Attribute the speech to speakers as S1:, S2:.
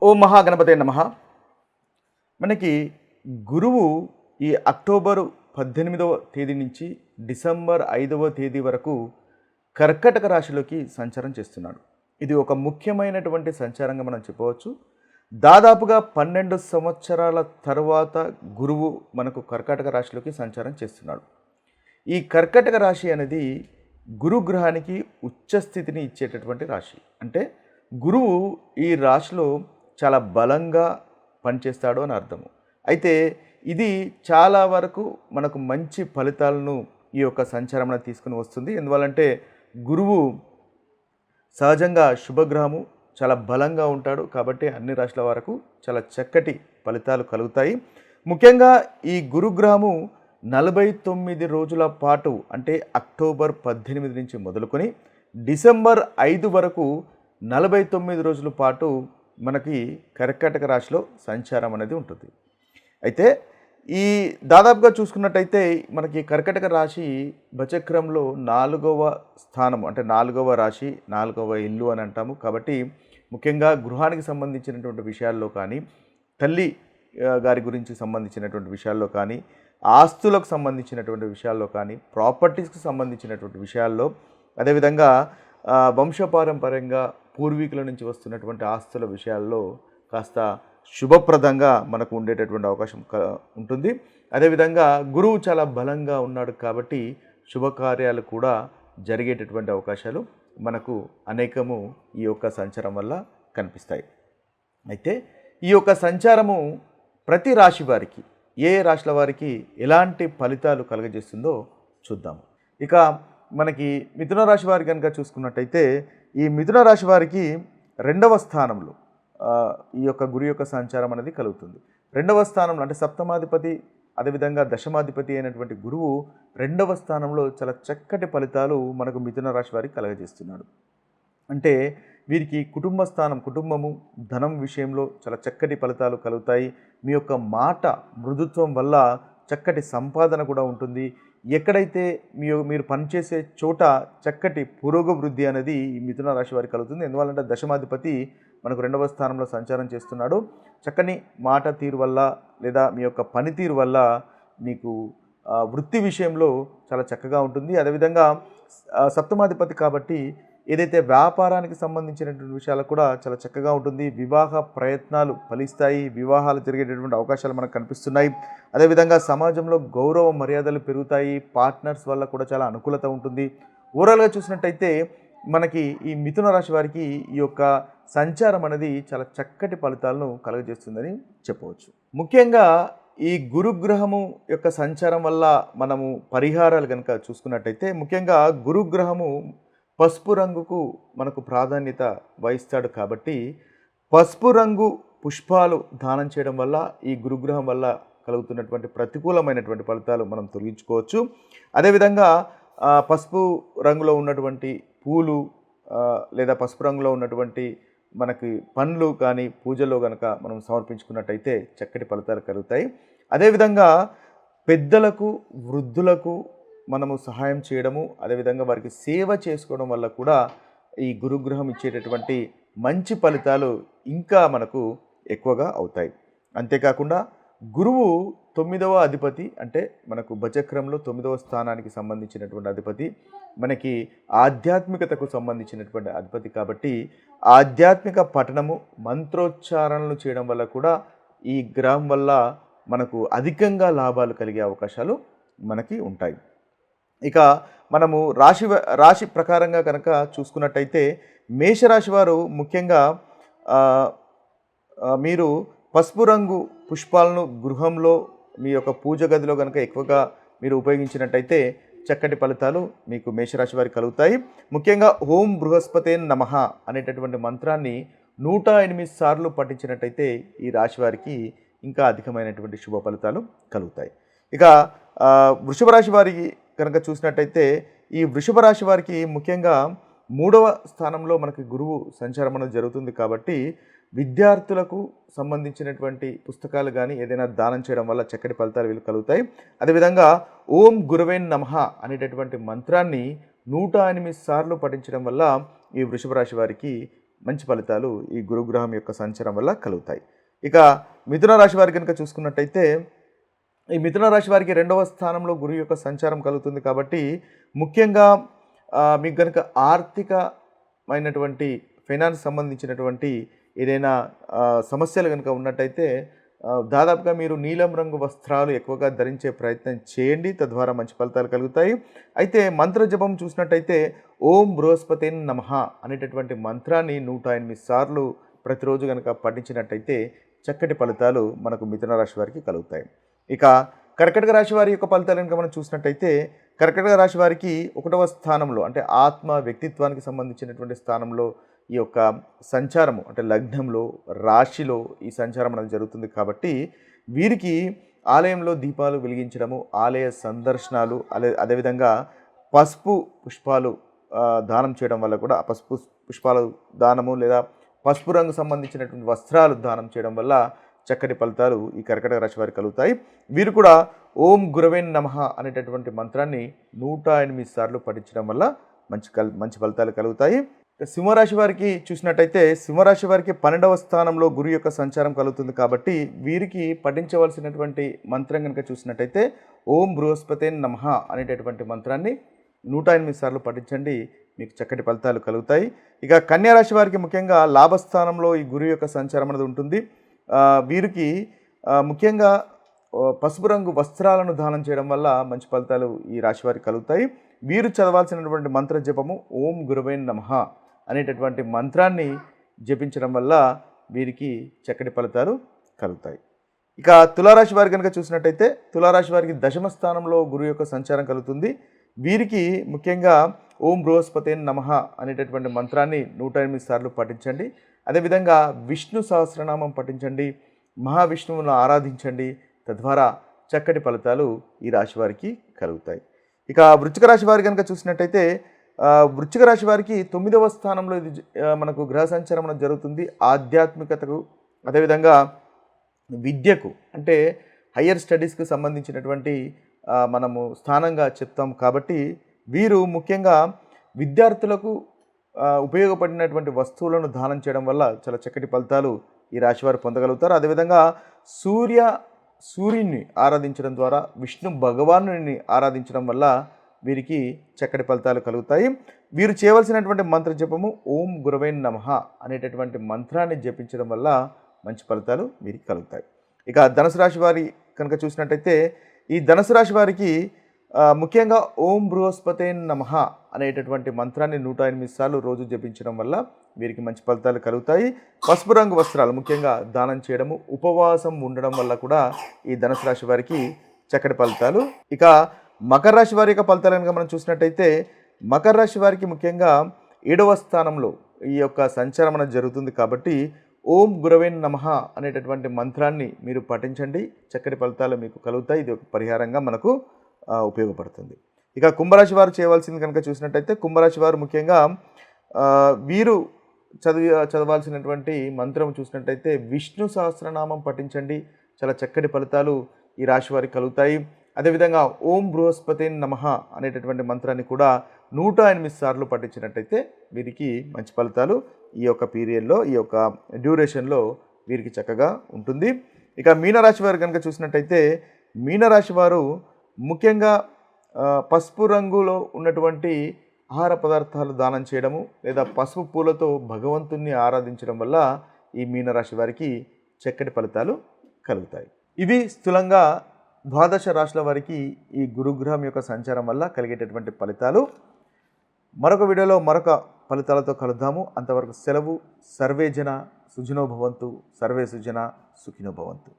S1: ఓం మహాగణపతే నమః. మనకి గురువు ఈ అక్టోబరు 18వ తేదీ నుంచి డిసెంబర్ 5వ తేదీ వరకు కర్కటక రాశిలోకి సంచారం చేస్తున్నాడు. ఇది ఒక ముఖ్యమైనటువంటి సంచారంగా మనం చెప్పవచ్చు. దాదాపుగా 12 సంవత్సరాల తర్వాత గురువు మనకు కర్కాటక రాశిలోకి సంచారం చేస్తున్నాడు. ఈ కర్కటక రాశి అనేది గురుగ్రహానికి ఉచ్చ స్థితిని ఇచ్చేటటువంటి రాశి. అంటే గురువు ఈ రాశిలో చాలా బలంగా పనిచేస్తాడు అని అర్థము. అయితే ఇది చాలా వరకు మనకు మంచి ఫలితాలను ఈ యొక్క సంచారం తీసుకుని వస్తుంది. ఎందువల్లంటే గురువు సహజంగా శుభగ్రహము, చాలా బలంగా ఉంటాడు. కాబట్టి అన్ని రాశుల వరకు చాలా చక్కటి ఫలితాలు కలుగుతాయి. ముఖ్యంగా ఈ గురుగ్రహము 49 రోజుల పాటు, అంటే అక్టోబర్ 18 నుంచి మొదలుకొని డిసెంబర్ 5 వరకు 49 రోజుల పాటు మనకి కర్కాటక రాశిలో సంచారం అనేది ఉంటుంది. అయితే ఈ దాదాపుగా చూసుకున్నట్టయితే మనకి కర్కాటక రాశి బచక్రంలో 4వ స్థానము, అంటే 4వ రాశి, 4వ ఇల్లు అని అంటాము. కాబట్టి ముఖ్యంగా గృహానికి సంబంధించినటువంటి విషయాల్లో కానీ, తల్లి గారి గురించి సంబంధించినటువంటి విషయాల్లో కానీ, ఆస్తులకు సంబంధించినటువంటి విషయాల్లో కానీ, ప్రాపర్టీస్కి సంబంధించినటువంటి విషయాల్లో, అదేవిధంగా వంశపారంపర్యంగా పూర్వీకుల నుంచి వస్తున్నటువంటి ఆస్తుల విషయాల్లో కాస్త శుభప్రదంగా మనకు ఉండేటటువంటి అవకాశం ఉంటుంది. అదేవిధంగా గురువు చాలా బలంగా ఉన్నాడు కాబట్టి శుభకార్యాలు కూడా జరిగేటటువంటి అవకాశాలు మనకు అనేకము ఈ యొక్క సంచారం వల్ల కనిపిస్తాయి. అయితే ఈ యొక్క సంచారము ప్రతి రాశి వారికి, ఏ రాశుల వారికి ఎలాంటి ఫలితాలు కలుగజేస్తుందో చూద్దాం. ఇక మనకి మిథున రాశి వారి కనుక చూసుకున్నట్టయితే, ఈ మిథున రాశి వారికి 2వ స్థానంలో ఈ యొక్క గురు యొక్క సంచారం అనేది కలుగుతుంది. 2వ స్థానంలో అంటే సప్తమాధిపతి, అదేవిధంగా దశమాధిపతి అయినటువంటి గురువు 2వ స్థానంలో చాలా చక్కటి ఫలితాలు మనకు మిథున రాశి వారికి కలగజేస్తున్నాడు. అంటే వీరికి కుటుంబ స్థానం, కుటుంబము, ధనం విషయంలో చాలా చక్కటి ఫలితాలు కలుగుతాయి. మీ యొక్క మాట మృదుత్వం వల్ల చక్కటి సంపాదన కూడా ఉంటుంది. ఎక్కడైతే మీరు పనిచేసే చోట చక్కటి పురోగవృద్ధి అనేది ఈ మిథున రాశి వారికి కలుగుతుంది. ఎందువల్లంటే దశమాధిపతి మనకు 2వ స్థానంలో సంచారం చేస్తున్నాడు. చక్కని మాట తీరు వల్ల, లేదా మీ యొక్క పనితీరు వల్ల మీకు వృత్తి విషయంలో చాలా చక్కగా ఉంటుంది. అదేవిధంగా సప్తమాధిపతి కాబట్టి ఏదైతే వ్యాపారానికి సంబంధించినటువంటి విషయాలు కూడా చాలా చక్కగా ఉంటుంది. వివాహ ప్రయత్నాలు ఫలిస్తాయి, వివాహాలు జరిగేటటువంటి అవకాశాలు మనకు కనిపిస్తున్నాయి. అదేవిధంగా సమాజంలో గౌరవ మర్యాదలు పెరుగుతాయి. పార్ట్నర్స్ వల్ల కూడా చాలా అనుకూలత ఉంటుంది. ఓవరాల్గా చూసినట్టయితే మనకి ఈ మిథున రాశి వారికి ఈ యొక్క సంచారం అనేది చాలా చక్కటి ఫలితాలను కలుగజేస్తుందని చెప్పవచ్చు. ముఖ్యంగా ఈ గురుగ్రహము యొక్క సంచారం వల్ల మనము పరిహారాలు కనుక చూసుకున్నట్టయితే, ముఖ్యంగా గురుగ్రహము పసుపు రంగుకు మనకు ప్రాధాన్యత వహిస్తాడు. కాబట్టి పసుపు రంగు పుష్పాలు దానం చేయడం వల్ల ఈ గురుగ్రహం వల్ల కలుగుతున్నటువంటి ప్రతికూలమైనటువంటి ఫలితాలు మనం తొలగించుకోవచ్చు. అదేవిధంగా పసుపు రంగులో ఉన్నటువంటి పూలు లేదా పసుపు రంగులో ఉన్నటువంటి మనకి పండ్లు కానీ పూజలో కనుక మనం సమర్పించుకున్నట్టయితే చక్కటి ఫలితాలు కలుగుతాయి. అదేవిధంగా పెద్దలకు, వృద్ధులకు మనము సహాయం చేయడము, అదేవిధంగా వారికి సేవ చేసుకోవడం వల్ల కూడా ఈ గురుగ్రహం ఇచ్చేటటువంటి మంచి ఫలితాలు ఇంకా మనకు ఎక్కువగా అవుతాయి. అంతేకాకుండా గురువు 9వ అధిపతి, అంటే మనకు బచక్రంలో 9వ స్థానానికి సంబంధించినటువంటి అధిపతి, మనకి ఆధ్యాత్మికతకు సంబంధించినటువంటి అధిపతి. కాబట్టి ఆధ్యాత్మిక పఠనము, మంత్రోచ్చారణలు చేయడం వల్ల కూడా ఈ గ్రహం వల్ల మనకు అధికంగా లాభాలు కలిగే అవకాశాలు మనకి ఉంటాయి. ఇక మనము రాశి ప్రకారంగా కనుక చూసుకున్నట్టయితే, మేషరాశి వారు ముఖ్యంగా మీరు పసుపు రంగు పుష్పాలను గృహంలో మీ యొక్క పూజ గదిలో కనుక ఎక్కువగా మీరు ఉపయోగించినట్టయితే చక్కటి ఫలితాలు మీకు మేషరాశి వారికి కలుగుతాయి. ముఖ్యంగా ఓం బృహస్పతే నమః అనేటటువంటి మంత్రాన్ని 108 సార్లు పఠించినట్టయితే ఈ రాశి వారికి ఇంకా అధికమైనటువంటి శుభ ఫలితాలు కలుగుతాయి. ఇక వృషభ రాశి వారికి కనుక చూసినట్టయితే, ఈ వృషభ రాశి వారికి ముఖ్యంగా 3వ స్థానంలో మనకి గురువు సంచారం అనేది జరుగుతుంది. కాబట్టి విద్యార్థులకు సంబంధించినటువంటి పుస్తకాలు కానీ ఏదైనా దానం చేయడం వల్ల చక్కటి ఫలితాలు వీళ్ళు కలుగుతాయి. అదేవిధంగా ఓం గురవే నమః అనేటటువంటి మంత్రాన్ని 108 సార్లు పఠించడం వల్ల ఈ వృషభ రాశి వారికి మంచి ఫలితాలు ఈ గురుగ్రహం యొక్క సంచారం వల్ల కలుగుతాయి. ఇక మిథున రాశి వారి కనుక చూసుకున్నట్టయితే ఈ మిథున రాశి వారికి 2వ స్థానంలో గురు యొక్క సంచారం కలుగుతుంది కాబట్టి ముఖ్యంగా మీకు కనుక ఆర్థికమైనటువంటి ఫైనాన్స్ సంబంధించినటువంటి ఏదైనా సమస్యలు కనుక ఉన్నట్టయితే దాదాపుగా మీరు నీలం రంగు వస్త్రాలు ఎక్కువగా ధరించే ప్రయత్నం చేయండి, తద్వారా మంచి ఫలితాలు కలుగుతాయి. అయితే మంత్ర జపం చూసినట్టయితే ఓం బృహస్పతిన్ నమః అనేటటువంటి మంత్రాన్ని 108 సార్లు ప్రతిరోజు కనుక పఠించినట్టయితే చక్కటి ఫలితాలు మనకు మిథున రాశి వారికి కలుగుతాయి. ఇక కర్కాటక రాశి వారి యొక్క ఫలితాలు కనుక మనం చూసినట్టయితే కర్కాటక రాశి వారికి 1వ స్థానంలో అంటే ఆత్మ వ్యక్తిత్వానికి సంబంధించినటువంటి స్థానంలో ఈ యొక్క సంచారము అంటే లగ్నంలో రాశిలో ఈ సంచారం అనేది జరుగుతుంది కాబట్టి వీరికి ఆలయంలో దీపాలు వెలిగించడము, ఆలయ సందర్శనాలు, అదేవిధంగా పసుపు పుష్పాలు దానం చేయడం వల్ల కూడా పసుపు పుష్పాలు దానము లేదా పసుపు రంగు సంబంధించినటువంటి వస్త్రాలు దానం చేయడం వల్ల చక్కటి ఫలితాలు ఈ కర్కాటక రాశి వారికి కలుగుతాయి. వీరు కూడా ఓం గురవే నమః అనేటటువంటి మంత్రాన్ని 108 సార్లు పఠించడం వల్ల మంచి ఫలితాలు కలుగుతాయి. సింహరాశి వారికి చూసినట్టయితే సింహరాశి వారికి 12వ స్థానంలో గురు యొక్క సంచారం కలుగుతుంది కాబట్టి వీరికి పఠించవలసినటువంటి మంత్రం కనుక చూసినట్టయితే ఓం బృహస్పతే నమః అనేటటువంటి మంత్రాన్ని 108 సార్లు పఠించండి, మీకు చక్కటి ఫలితాలు కలుగుతాయి. ఇక కన్యా రాశి వారికి ముఖ్యంగా లాభస్థానంలో ఈ గురు యొక్క సంచారం అనేది ఉంటుంది. వీరికి ముఖ్యంగా పసుపు రంగు వస్త్రాలను దానం చేయడం వల్ల మంచి ఫలితాలు ఈ రాశి వారికి కలుగుతాయి. వీరు చదవాల్సినటువంటి మంత్ర జపము ఓం గురవే నమః అనేటటువంటి మంత్రాన్ని జపించడం వల్ల వీరికి చక్కటి ఫలితాలు కలుగుతాయి. ఇక తులారాశి వారి కనుక చూసినట్టయితే తులారాశి వారికి 10వ స్థానంలో గురు యొక్క సంచారం కలుగుతుంది. వీరికి ముఖ్యంగా ఓం బృహస్పతే నమః అనేటటువంటి మంత్రాన్ని 108 సార్లు పఠించండి. అదేవిధంగా విష్ణు సహస్రనామం పఠించండి, మహావిష్ణువును ఆరాధించండి, తద్వారా చక్కటి ఫలితాలు ఈ రాశి వారికి కలుగుతాయి. ఇక వృశ్చిక రాశి వారి కనుక చూసినట్టయితే వృశ్చిక రాశి వారికి 9వ స్థానంలో ఇది మనకు గ్రహ సంచారం జరుగుతుంది. ఆధ్యాత్మికతకు అదేవిధంగా విద్యకు అంటే హయ్యర్ స్టడీస్కి సంబంధించినటువంటి మనము స్థానంగా చెప్తాం కాబట్టి వీరు ముఖ్యంగా విద్యార్థులకు ఉపయోగపడినటువంటి వస్తువులను దానం చేయడం వల్ల చాలా చక్కటి ఫలితాలు ఈ రాశివారు పొందగలుగుతారు. అదేవిధంగా సూర్యుని ఆరాధించడం ద్వారా విష్ణు భగవానుని ఆరాధించడం వల్ల వీరికి చక్కటి ఫలితాలు కలుగుతాయి. వీరు చేయవలసినటువంటి మంత్ర జపము ఓం గురవే నమః అనేటటువంటి మంత్రాన్ని జపించడం వల్ల మంచి ఫలితాలు వీరికి కలుగుతాయి. ఇక ధనుసు రాశి వారి కనుక చూసినట్టయితే ఈ ధనుసు రాశి వారికి ముఖ్యంగా ఓం బృహస్పతే నమః అనేటటువంటి మంత్రాన్ని 108 సార్లు రోజు జపించడం వల్ల వీరికి మంచి ఫలితాలు కలుగుతాయి. పసుపు రంగు వస్త్రాలు ముఖ్యంగా దానం చేయడము, ఉపవాసం ఉండడం వల్ల కూడా ఈ ధనుసు రాశి వారికి చక్కటి ఫలితాలు. ఇక మకర రాశి వారి యొక్క ఫలితాలు కనుక మనం చూసినట్టయితే మకర రాశి వారికి ముఖ్యంగా 7వ స్థానంలో ఈ యొక్క సంచారం అనేది జరుగుతుంది కాబట్టి ఓం గురవే నమః అనేటటువంటి మంత్రాన్ని మీరు పఠించండి, చక్కటి ఫలితాలు మీకు కలుగుతాయి. ఇది ఒక పరిహారంగా మనకు ఉపయోగపడుతుంది. ఇక కుంభరాశి వారు చేయవలసింది కనుక చూసినట్టయితే కుంభరాశి వారు ముఖ్యంగా వీరు చదవాల్సినటువంటి మంత్రం చూసినట్టయితే విష్ణు సహస్రనామం పఠించండి, చాలా చక్కటి ఫలితాలు ఈ రాశి వారికి కలుగుతాయి. అదేవిధంగా ఓం బృహస్పతే నమః అనేటటువంటి మంత్రాన్ని కూడా 108 సార్లు పఠించినట్టయితే వీరికి మంచి ఫలితాలు ఈ యొక్క పీరియడ్లో ఈ యొక్క డ్యూరేషన్లో వీరికి చక్కగా ఉంటుంది. ఇక మీనరాశి వారు కనుక చూసినట్టయితే మీనరాశి వారు ముఖ్యంగా పసుపు రంగులో ఉన్నటువంటి ఆహార పదార్థాలు దానం చేయడము లేదా పసుపు పూలతో భగవంతుణ్ణి ఆరాధించడం వల్ల ఈ మీనరాశి వారికి చక్కటి ఫలితాలు కలుగుతాయి. ఇవి స్థూలంగా 12 రాశుల వారికి ఈ గురుగ్రహం యొక్క సంచారం వల్ల కలిగేటటువంటి ఫలితాలు. మరొక వీడియోలో మరొక ఫలితాలతో కలుద్దాము. అంతవరకు సెలవు. సర్వే జన సుఖినో భవంతు, సర్వే సుజన సుఖినో భవంతు.